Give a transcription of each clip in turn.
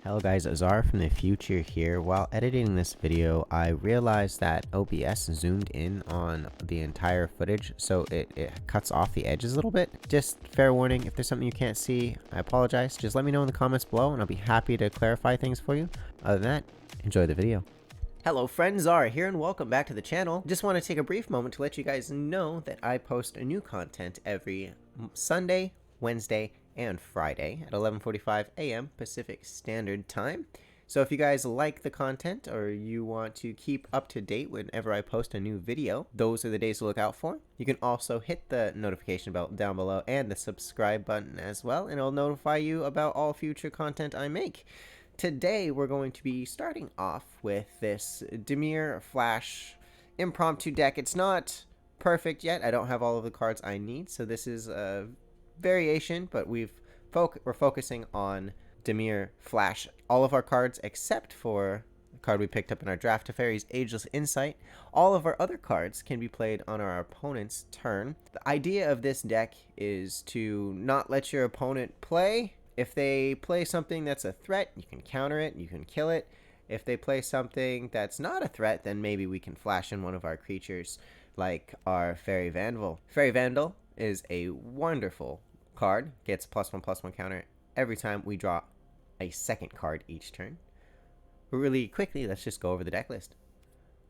Hello guys, Azar from the future here. While editing this video, I realized that OBS zoomed in on the entire footage, so it cuts off the edges a little bit. Just fair warning, if there's something you can't see, I apologize. Just let me know in the comments below and I'll be happy to clarify things for you. Other than that, enjoy the video. Hello friends, Zara here and welcome back to the channel. Just want to take a brief moment to let you guys know that I post new content every Sunday, Wednesday, and Friday at 11:45 a.m. Pacific Standard Time. So if you guys like the content or you want to keep up to date whenever I post a new video, those are the days to look out for. You can also hit the notification bell down below and the subscribe button as well, and it'll notify you about all future content I make. Today we're going to be starting off with this Dimir Flash impromptu deck. It's not perfect yet. I don't have all of the cards I need, so this is a variation, but we're focusing on Dimir Flash. All of our cards except for the card we picked up in our draft, Teferi's Ageless Insight. All of our other cards can be played on our opponent's turn. The idea of this deck is to not let your opponent play. If they play something that's a threat, you can counter it, you can kill it. If they play something that's not a threat, then maybe we can flash in one of our creatures, like our Fairy Vandal. Fairy Vandal is a wonderful card, gets +1/+1 counter every time we draw a second card each turn. Really quickly, let's just go over the deck list.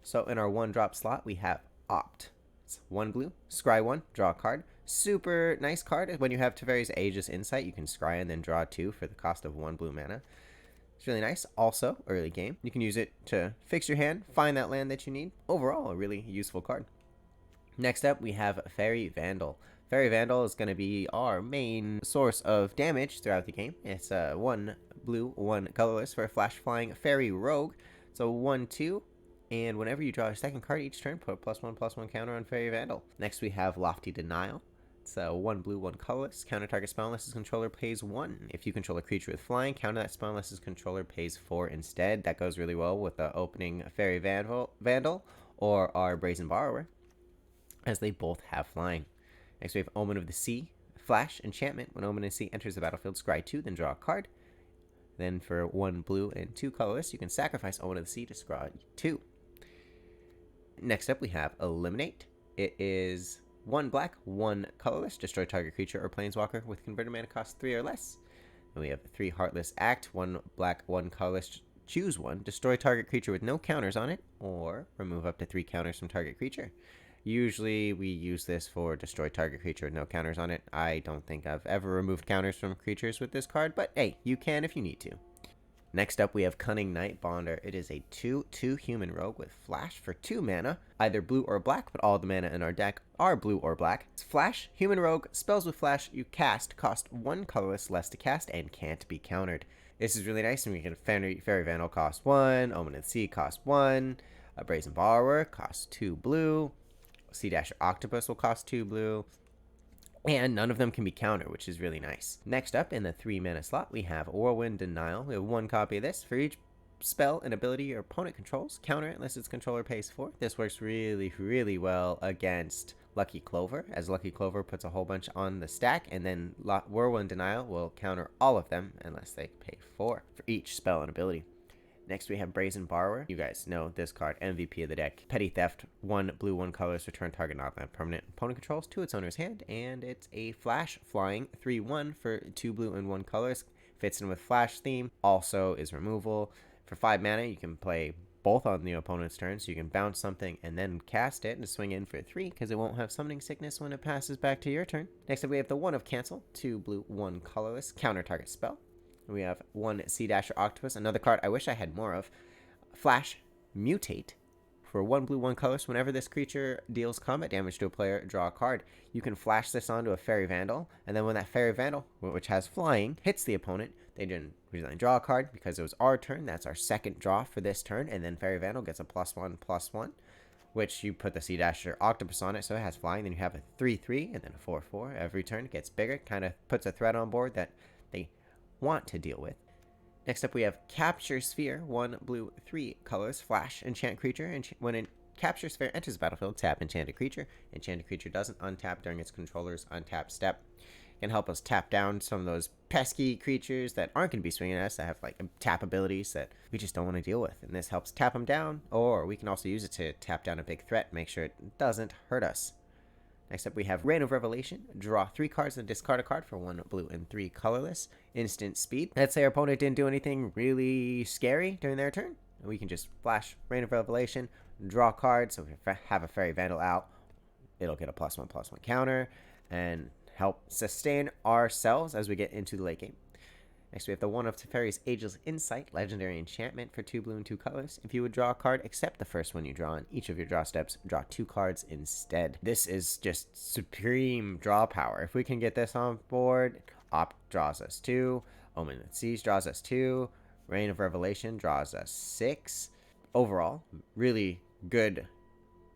So in our 1-drop slot, we have Opt. It's 1 blue, scry 1, draw a card. Super nice card. When you have Teferi's Ageless Insight, you can scry and then draw 2 for the cost of 1 blue mana. It's really nice. Also, early game, you can use it to fix your hand, find that land that you need. Overall, a really useful card. Next up, we have Fairy Vandal. Fairy Vandal is going to be our main source of damage throughout the game. It's 1 blue, 1 colorless for a flash flying Fairy Rogue. So 1/2, and whenever you draw a second card each turn, put a +1/+1 counter on Fairy Vandal. Next, we have Lofty Denial. It's 1 blue, 1 colorless. Counter target spell unless its controller pays 1. If you control a creature with flying, counter that spell unless its controller pays 4 instead. That goes really well with the opening Fairy Vandal or our Brazen Borrower, as they both have flying. Next we have Omen of the Sea, Flash, Enchantment. When Omen of the Sea enters the battlefield, scry 2, then draw a card. Then for 1 blue and 2 colorless, you can sacrifice Omen of the Sea to scry 2. Next up we have Eliminate. It is 1 black, 1 colorless, destroy target creature or planeswalker with converted mana cost 3 or less. Then we have 3 Heartless Act, 1 black, 1 colorless, choose 1, destroy target creature with no counters on it, or remove up to 3 counters from target creature. Usually we use this for destroy target creature with no counters on it. I don't think I've ever removed counters from creatures with this card, but hey, you can if you need to. Next up, we have Cunning Night Bonder. It is a 2/2 human rogue with flash for 2 mana, either blue or black, but all the mana in our deck are blue or black. It's flash, human rogue, spells with flash you cast cost 1 colorless less to cast and can't be countered. This is really nice, and we can Fairy Vandal cost 1, Omen of the Sea cost 1, a Brazen Borrower costs 2 blue, Sea Dasher Octopus will cost 2 blue, and none of them can be countered, which is really nice. Next up, in the 3 mana slot, we have Whirlwind Denial. We have 1 copy of this. For each spell and ability your opponent controls, counter it unless its controller pays 4. This works really well against Lucky Clover, as Lucky Clover puts a whole bunch on the stack, and then Whirlwind Denial will counter all of them unless they pay 4 for each spell and ability. Next we have Brazen Borrower. You guys know this card, MVP of the deck. Petty Theft, 1 blue, 1 colorless, return target non-land permanent opponent controls to its owner's hand, and it's a flash flying 3/1 for 2 blue and 1 colorless. Fits in with flash theme, also is removal. For 5 mana, you can play both on the opponent's turn, so you can bounce something and then cast it and swing in for 3, because it won't have Summoning Sickness when it passes back to your turn. Next up we have the 1 of Cancel, 2 blue, 1 colorless, counter target spell. We have 1 Sea Dasher Octopus, another card I wish I had more of. Flash, Mutate. For 1 blue, 1 colorless, whenever this creature deals combat damage to a player, draw a card. You can flash this onto a Fairy Vandal, and then when that Fairy Vandal, which has flying, hits the opponent, they then draw a card. Because it was our turn, that's our second draw for this turn, and then Fairy Vandal gets a +1/+1, which you put the Sea Dasher Octopus on it, so it has flying. Then you have a 3/3, and then a 4/4. Every turn it gets bigger, kind of puts a threat on board that they want to deal with. Next up we have Capture Sphere, 1 blue, 3 colors, flash, enchant creature. When a Capture Sphere enters the battlefield, tap enchanted creature. Enchanted creature doesn't untap during its controller's untap step. It can help us tap down some of those pesky creatures that aren't going to be swinging at us, that have like tap abilities that we just don't want to deal with. And this helps tap them down, or we can also use it to tap down a big threat, make sure it doesn't hurt us. Next up, we have Reign of Revelation. Draw 3 cards and discard a card for 1 blue and 3 colorless. Instant speed. Let's say our opponent didn't do anything really scary during their turn. We can just flash Reign of Revelation, draw cards. So if we have a Fairy Vandal out, it'll get a +1/+1 counter and help sustain ourselves as we get into the late game. Next, we have the One of Teferi's Ageless Insight, legendary enchantment for 2 blue and 2 colors. If you would draw a card, except the first one you draw on each of your draw steps, draw 2 cards instead. This is just supreme draw power. If we can get this on board, Opt draws us 2, Omen that Sees draws us 2, Reign of Revelation draws us 6. Overall, really good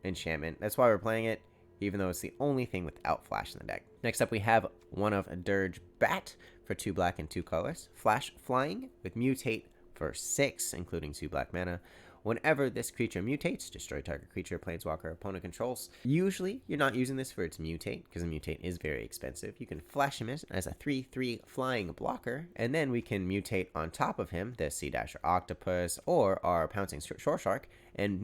enchantment. That's why we're playing it, even though it's the only thing without flash in the deck. Next up, we have One of Dirge Bat for 2 black and 2 colors. Flash Flying with Mutate for 6, including 2 black mana. Whenever this creature mutates, destroy target creature, planeswalker, opponent controls. Usually, you're not using this for its mutate, because a mutate is very expensive. You can flash him as a 3/3 flying blocker, and then we can mutate on top of him, the Sea Dasher Octopus, or our Pouncing Shore Shark, and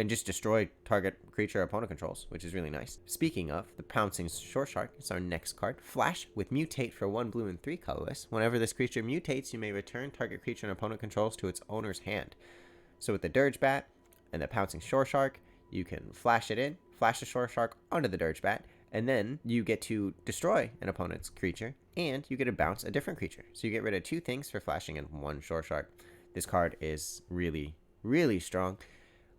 just destroy target creature opponent controls, which is really nice. Speaking of, the Pouncing Shore Shark is our next card. Flash with Mutate for 1 blue and 3 colorless. Whenever this creature mutates, you may return target creature and opponent controls to its owner's hand. So with the Dirge Bat and the Pouncing Shore Shark, you can flash it in, flash the Shore Shark onto the Dirge Bat, and then you get to destroy an opponent's creature, and you get to bounce a different creature. So you get rid of 2 things for flashing in 1 Shore Shark. This card is really, really strong.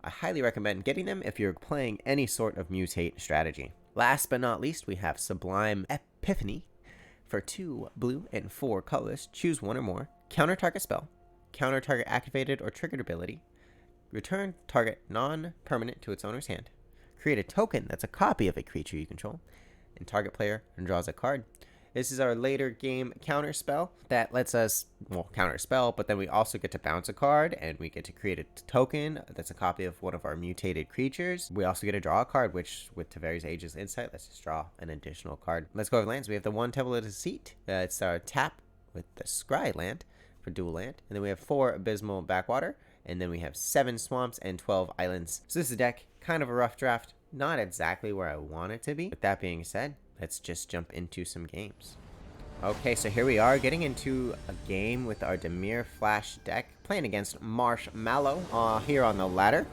I highly recommend getting them if you're playing any sort of mutate strategy. Last but not least, we have Sublime Epiphany for 2 blue and 4 colors. Choose 1 or more. Counter target spell. Counter target activated or triggered ability. Return target non-permanent to its owner's hand. Create a token that's a copy of a creature you control. And target player draws a card. This is our later game counter spell that lets us, counter spell, but then we also get to bounce a card, and we get to create a token that's a copy of one of our mutated creatures. We also get to draw a card, which with Teferi's Ageless Insight, let's just draw an additional card. Let's go over lands. We have the One Temple of Deceit. It's our tap with the Scry land for dual land. And then we have 4 Abysmal Backwater. And then we have 7 swamps and 12 islands. So this is a deck, kind of a rough draft. Not exactly where I want it to be. With that being said, let's just jump into some games. Okay, so here we are getting into a game with our Dimir Flash deck. Playing against Marshmallow here on the ladder.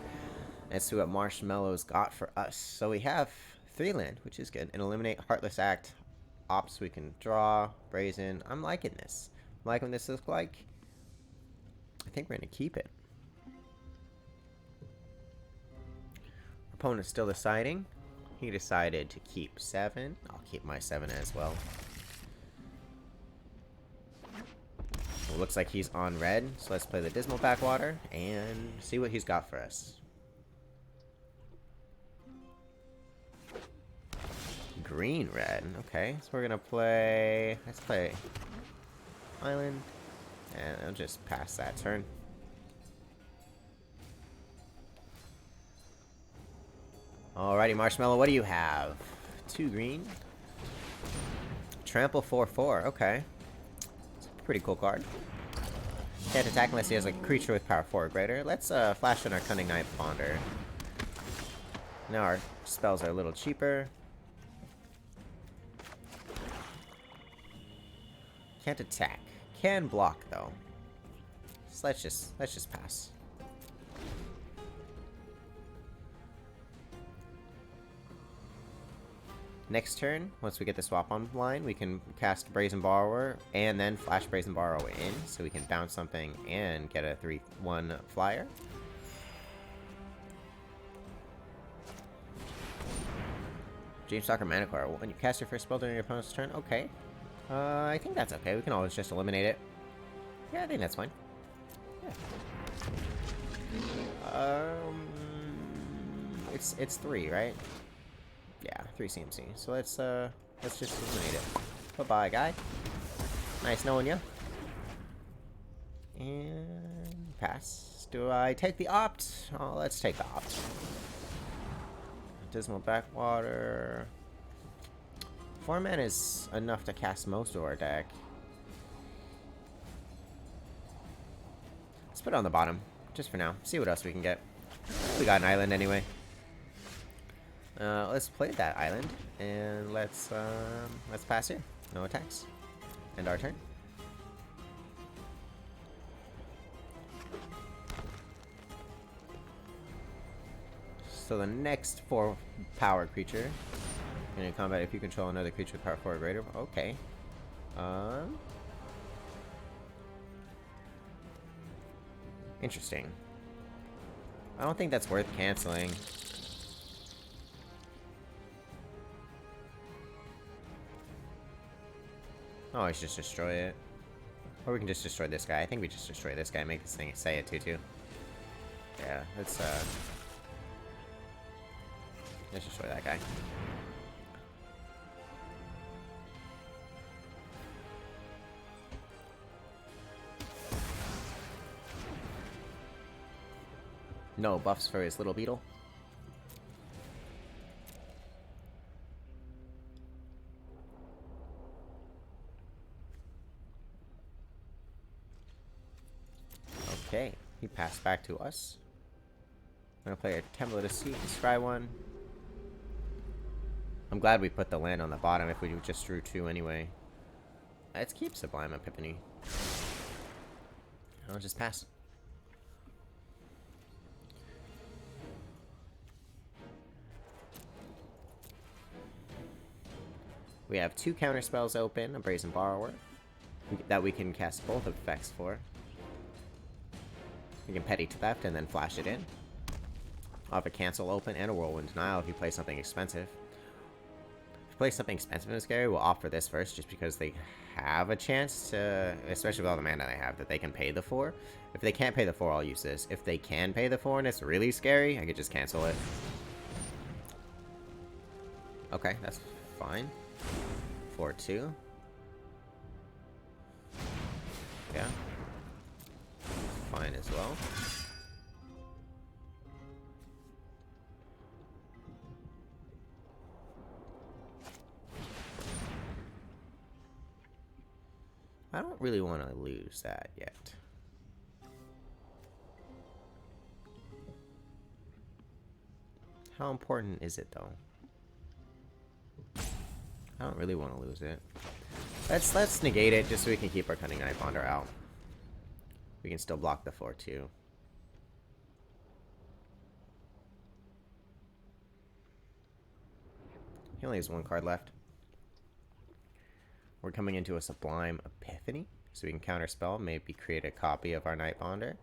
Let's see what Marshmallow's got for us. So we have 3 land, which is good. And eliminate Heartless Act. Ops we can draw. Brazen. I'm liking this. I'm liking what this looks like. I think we're going to keep it. Opponent's still deciding. He decided to keep 7. I'll keep my 7 as well. Well, looks like he's on red, so let's play the Dismal Backwater and see what he's got for us. Green red. Okay, so we're gonna play. Let's play Island, and I'll just pass that turn. Alrighty, Marshmallow, what do you have? 2 green. Trample 4/4. Okay. It's a pretty cool card. Can't attack unless he has a creature with power 4 or greater. Let's flash in our Cunning Knight Ponder. Now our spells are a little cheaper. Can't attack. Can block though. So let's just pass. Next turn, once we get the swap online, we can cast Brazen Borrower and then flash Brazen Borrower in, so we can bounce something and get a 3/1 flyer. Dreamstalker Manticore. When you cast your first spell during your opponent's turn, okay. I think that's okay. We can always just eliminate it. Yeah, I think that's fine. Yeah. It's 3, right? Yeah, 3 CMC. So let's just eliminate it. Bye-bye, guy. Nice knowing you. And pass. Do I take the opt? Oh, let's take the opt. Dismal Backwater. 4 mana is enough to cast most of our deck. put it on the bottom, just for now. See what else we can get. We got an island anyway. Let's play that island, and let's pass here. No attacks. End our turn. So the next 4 power creature in combat, if you control another creature with power 4 or greater. Okay. Interesting. I don't think that's worth canceling. Oh, I should just destroy it. Or we can just destroy this guy. I think we just destroy this guy and make this thing say a 2/2. Yeah, let's destroy that guy. No buffs for his little beetle. Okay, he passed back to us. I'm gonna play a Template of Sea, scry 1. I'm glad we put the land on the bottom if we just drew 2 anyway. Let's keep Sublime Epiphany. I'll just pass. We have 2 counter spells open, a Brazen Borrower, that we can cast both effects for. We can Petty Theft and then flash it in. I'll have a Cancel open and a Whirlwind Denial if you play something expensive. If you play something expensive and scary, we'll opt for this first just because they have a chance to, especially with all the mana they have, that they can pay the 4. If they can't pay the 4, I'll use this. If they can pay the 4 and it's really scary, I could just cancel it. Okay, that's fine. 4/2. Yeah. Fine as well. I don't really want to lose that yet. How important is it though? I don't really want to lose it. Let's negate it just so we can keep our Cunning Knife Bonder out. We can still block the 4/2. He only has 1 card left. We're coming into a Sublime Epiphany, so we can counterspell, maybe create a copy of our Night Bonder.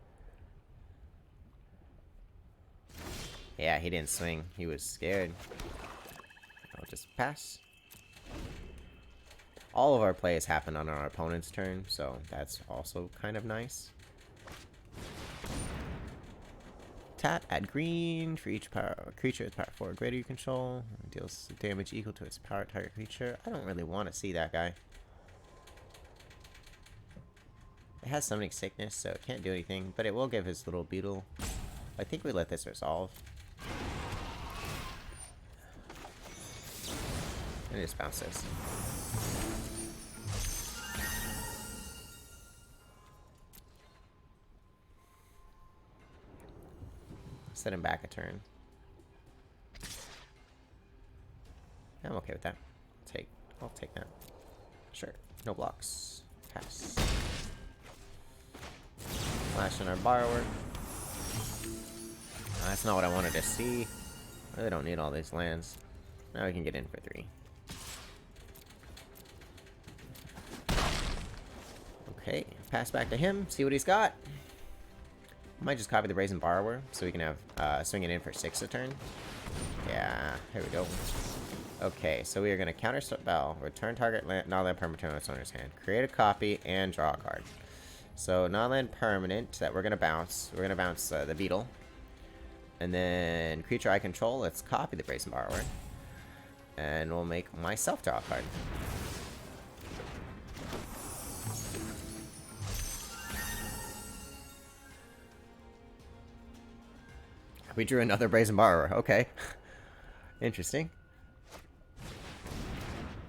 Yeah, he didn't swing. He was scared. I'll just pass. All of our plays happen on our opponent's turn, so that's also kind of nice. Tap, add green for each creature with power 4 or greater you control. It deals damage equal to its power target creature. I don't really want to see that guy. It has Summoning Sickness, so it can't do anything, but it will give his little beetle. I think we let this resolve. And just bounce this. Set him back a turn. I'm okay with that. I'll take that. Sure. No blocks. Pass. Flash on our borrower. That's not what I wanted to see. I really don't need all these lands. Now we can get in for 3. Okay, pass back to him, see what he's got. I might just copy the Brazen Borrower so we can have swing it in for 6 a turn. Yeah, here we go. Okay, so we are going to counter spell, return target non-land permanent to its owner's hand, create a copy, and draw a card. So non-land permanent that we're going to bounce. We're going to bounce the Beetle. And then creature I control, let's copy the Brazen Borrower. And we'll make myself draw a card. We drew another Brazen Borrower. Okay. Interesting.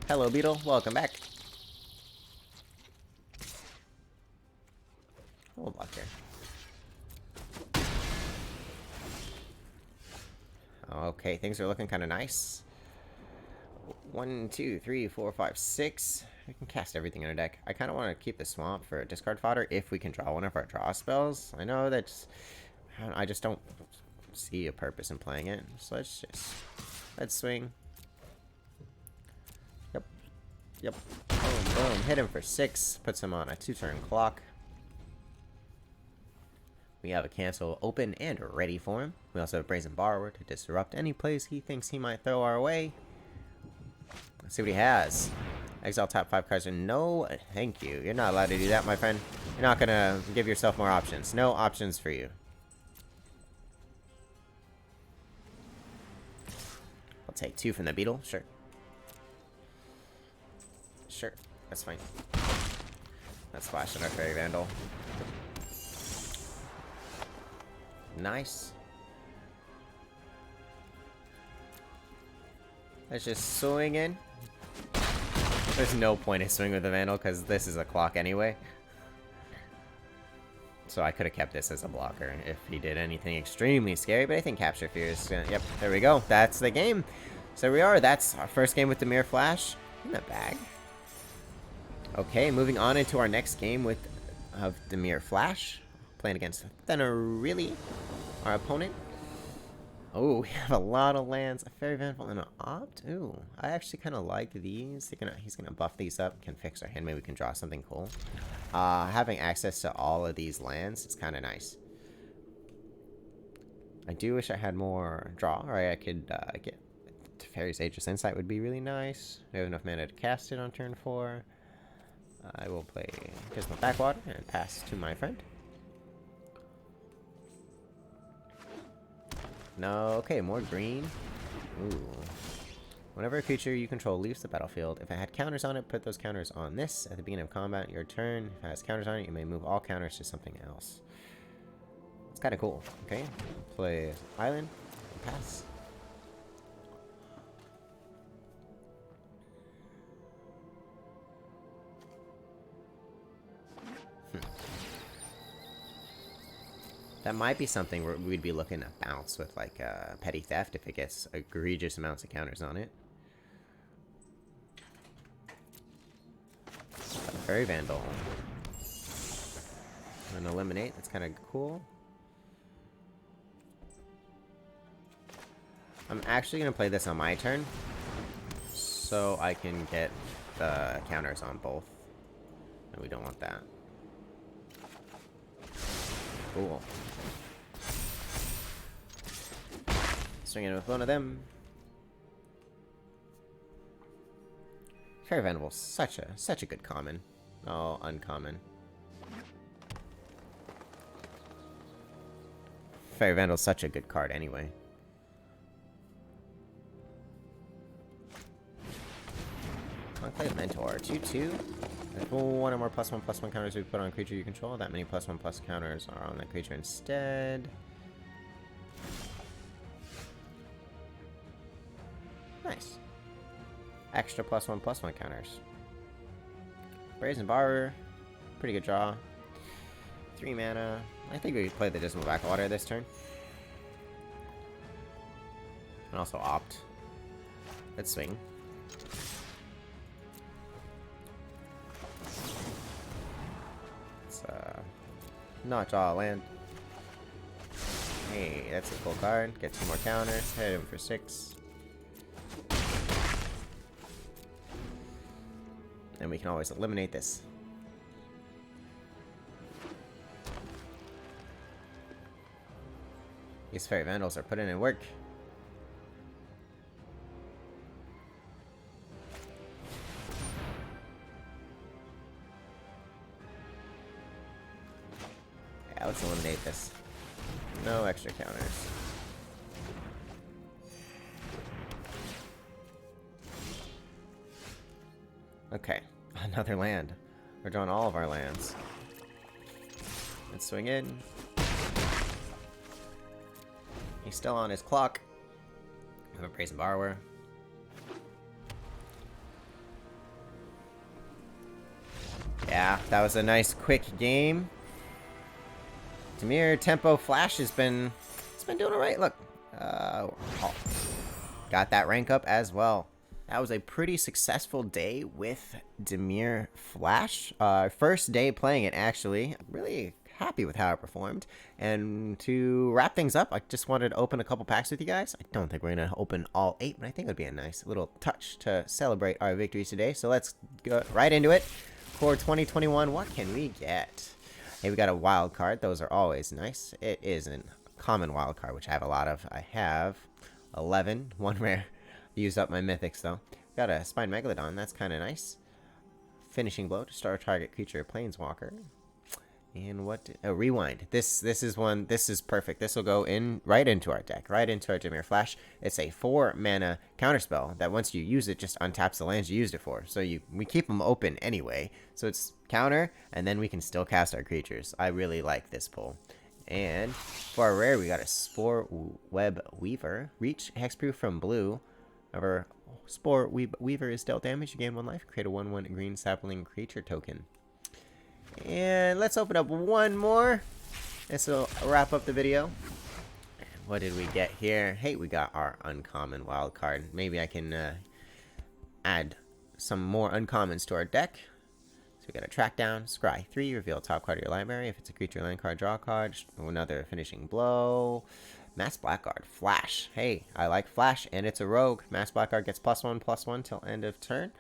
Hello, Beetle. Welcome back. We'll block here. Okay, things are looking kind of nice. 1, 2, 3, 4, 5, 6. We can cast everything in our deck. I kind of want to keep the swamp for discard fodder if we can draw one of our draw spells. I know that's... I just don't see a purpose in playing it. So let's swing. Yep. Yep. Boom, boom. Hit him for 6. Puts him on a 2-turn clock. We have a cancel open and ready for him. We also have a Brazen Borrower to disrupt any plays he thinks he might throw our way. Let's see what he has. Exile top 5 cards. No, thank you. You're not allowed to do that, my friend. You're not going to give yourself more options. No options for you. I'll take 2 from the beetle. Sure. Sure. That's fine. Let's splash on our Fairy Vandal. Nice. Let's just swing in. There's no point in swinging with the Vandal because this is a clock anyway. So I could have kept this as a blocker if he did anything extremely scary, but I think Capture Fear is... yep, there we go. That's the game. So we are. That's our first game with Dimir Flash in the bag. Okay, moving on into our next game with Dimir Flash. Playing against Really, our opponent. Oh, we have a lot of lands. A Fairy Vandal and an Opt. Ooh, I actually kind of like these. He's gonna buff these up. Can fix our hand. Maybe we can draw something cool. Having access to all of these lands, it's kind of nice. I do wish I had more draw, or I could get Fairy's Ageless Insight would be really nice. We have enough mana to cast it on turn 4. I will play Dismal Backwater and pass to my friend. No, okay, more green. Ooh. Whenever a creature you control leaves the battlefield, if it had counters on it, put those counters on this. At the beginning of combat, your turn. If it has counters on it, you may move all counters to something else. It's kind of cool. Okay, play Island and pass. That might be something where we'd be looking to bounce with, like, Petty Theft if it gets egregious amounts of counters on it. Fairy Vandal. And eliminate. That's kind of cool. I'm actually going to play this on my turn, so I can get the counters on both. And we don't want that. Cool. Swinging with one of them. Fairy Vandal, such a good common. Oh, uncommon. Fairy Vandal's such a good card anyway. I'll play Mentor. 2/2. If one or more +1/+1 counters we put on a creature you control, that many +1/+ counters are on that creature instead. Nice. Extra +1/+1 counters. Brazen Borrower. Pretty good draw. 3 mana. I think we could play the Dismal Backwater this turn. And also Opt. Let's swing. Let's not draw a land. Hey, that's a cool card. Get 2 more counters. Hit him for 6. And we can always eliminate this. These Fairy Vandals are putting in work. Yeah, let's eliminate this. No extra counters. Okay, another land. We're drawing all of our lands. Let's swing in. He's still on his clock. I have a Brazen Borrower. Yeah, that was a nice quick game. Dimir Tempo Flash has been doing alright. Look, Got that rank up as well. That was a pretty successful day with Dimir Flash. First day playing it, actually. Really happy with how it performed. And to wrap things up, I just wanted to open a couple packs with you guys. I don't think we're going to open all 8, but I think it would be a nice little touch to celebrate our victories today. So let's go right into it. For 2021, what can we get? Hey, we got a wild card. Those are always nice. It is a common wild card, which I have a lot of. I have 11, one rare. Used up my mythics though. Got a Spine Megalodon, that's kind of nice. Finishing Blow to start target creature Planeswalker. And what? Oh, Rewind. This is perfect. This will go in right into our deck, right into our Dimir Flash. It's a 4 mana counterspell that once you use it, just untaps the lands you used it for. So we keep them open anyway. So it's counter, and then we can still cast our creatures. I really like this pull. And for our rare, we got a Spore Web Weaver. Reach hexproof from blue. However, Spore Weaver is dealt damage. You gain 1 life. Create a 1/1 green sapling creature token. And let's open up one more. This will wrap up the video. What did we get here? Hey, we got our uncommon wild card. Maybe I can add some more uncommons to our deck. So we got a Track Down, Scry 3, reveal top card of your library. If it's a creature land card, draw a card. Another Finishing Blow. Mass Blackguard, Flash. Hey, I like Flash, and it's a rogue. Mass Blackguard gets +1/+1 till end of turn.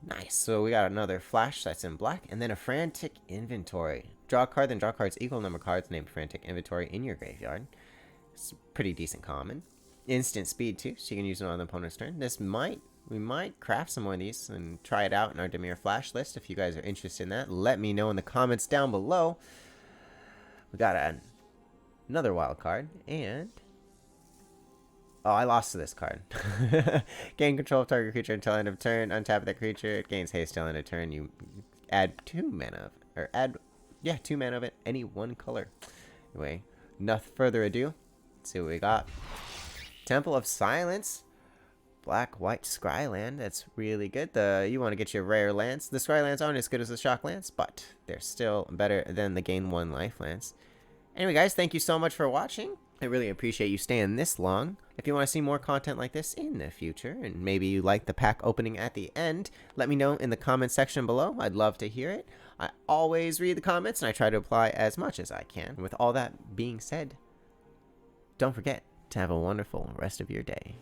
Nice. So we got another Flash that's in black, and then a Frantic Inventory. Draw a card, then draw cards equal number of cards named Frantic Inventory in your graveyard. It's pretty decent common. Instant speed too, so you can use it on the opponent's turn. We might craft some more of these and try it out in our Dimir Flash list. If you guys are interested in that, let me know in the comments down below. We got another wild card, and oh, I lost to this card. Gain control of target creature until end of turn. Untap that creature. It gains haste till end of turn. You add 2 mana of, 2 mana of it. Any one color. Anyway, enough further ado. Let's see what we got. Temple of Silence. Black white Scryland. That's really good. You want to get your rare lands. The Scrylands aren't as good as the Shock lands, but they're still better than the gain 1 life lands. Anyway, guys, thank you so much for watching. I really appreciate you staying this long. If you want to see more content like this in the future, and maybe you like the pack opening at the end, let me know in the comment section below. I'd love to hear it. I always read the comments, and I try to apply as much as I can. With all that being said, don't forget to have a wonderful rest of your day.